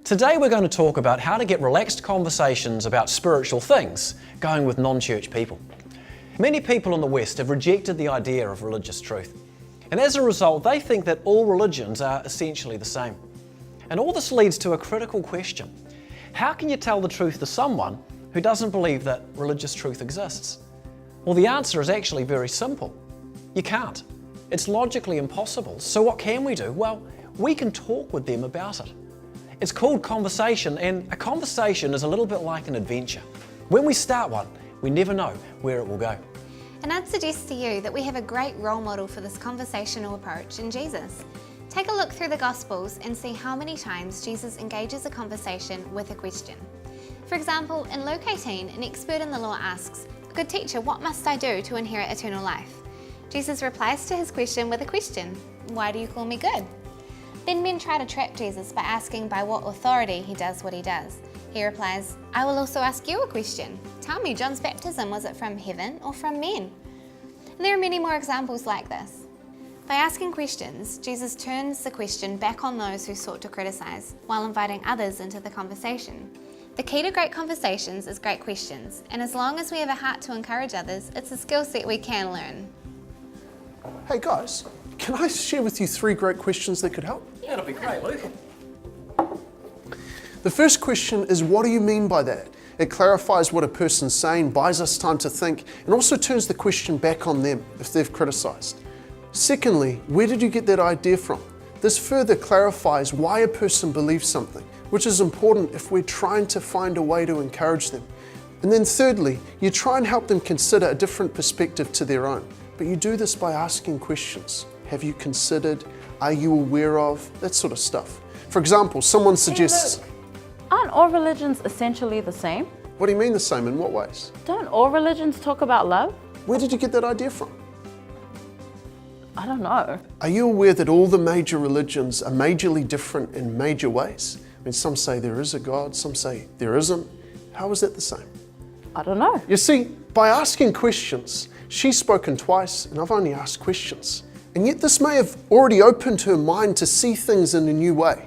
Today we're going to talk about how to get relaxed conversations about spiritual things going with non-church people. Many people in the West have rejected the idea of religious truth, and as a result they think that all religions are essentially the same. And all this leads to a critical question. How can you tell the truth to someone who doesn't believe that religious truth exists? Well, the answer is actually very simple. You can't. It's logically impossible. So what can we do? Well, we can talk with them about it. It's called conversation, and a conversation is a little bit like an adventure. When we start one, we never know where it will go. And I'd suggest to you that we have a great role model for this conversational approach in Jesus. Take a look through the Gospels and see how many times Jesus engages a conversation with a question. For example, in Luke 18, an expert in the law asks, "Good teacher, what must I do to inherit eternal life?" Jesus replies to his question with a question, "Why do you call me good?" Then men try to trap Jesus by asking by what authority he does what he does. He replies, "I will also ask you a question. Tell me, John's baptism, was it from heaven or from men?" And there are many more examples like this. By asking questions, Jesus turns the question back on those who sought to criticize, while inviting others into the conversation. The key to great conversations is great questions, and as long as we have a heart to encourage others, it's a skill set we can learn. Hey guys, can I share with you 3 great questions that could help? Yeah, that'll be great, Luke. The first question is, what do you mean by that? It clarifies what a person's saying, buys us time to think, and also turns the question back on them if they've criticised. Secondly, where did you get that idea from? This further clarifies why a person believes something, which is important if we're trying to find a way to encourage them. And then thirdly, you try and help them consider a different perspective to their own. But you do this by asking questions. Have you considered? Are you aware of? That sort of stuff. For example, someone suggests... Hey, look, aren't all religions essentially the same? What do you mean the same? In what ways? Don't all religions talk about love? Where did you get that idea from? I don't know. Are you aware that all the major religions are majorly different in major ways? I mean, some say there is a God, some say there isn't. How is that the same? I don't know. You see, by asking questions, she's spoken twice and I've only asked questions. And yet this may have already opened her mind to see things in a new way.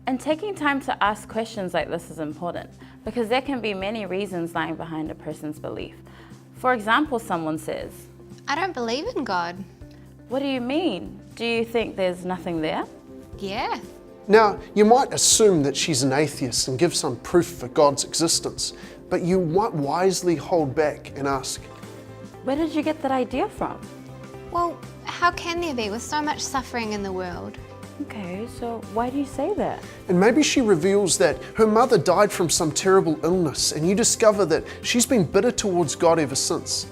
And taking time to ask questions like this is important because there can be many reasons lying behind a person's belief. For example, someone says, "I don't believe in God." "What do you mean? Do you think there's nothing there?" Yeah. Now, you might assume that she's an atheist and give some proof for God's existence, but you might wisely hold back and ask, "Where did you get that idea from?" Well, how can there be with so much suffering in the world? Okay, so why do you say that? and maybe she reveals that her mother died from some terrible illness and you discover that she's been bitter towards God ever since.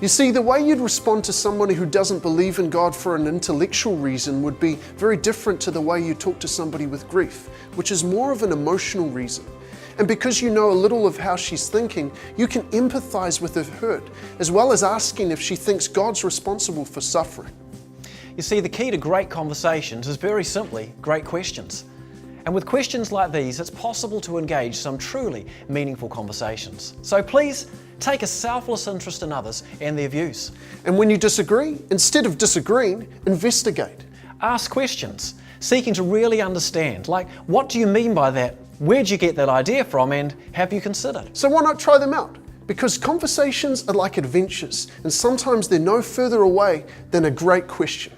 You see, the way you'd respond to somebody who doesn't believe in God for an intellectual reason would be very different to the way you talk to somebody with grief, which is more of an emotional reason. And because you know a little of how she's thinking, you can empathize with her hurt, as well as asking if she thinks God's responsible for suffering. You see, the key to great conversations is very simply great questions. And with questions like these, it's possible to engage some truly meaningful conversations. So please, take a selfless interest in others and their views. And when you disagree, instead of disagreeing, investigate. Ask questions, seeking to really understand, like, what do you mean by that? Where'd you get that idea from, and have you considered? So why not try them out? Because conversations are like adventures, and sometimes they're no further away than a great question.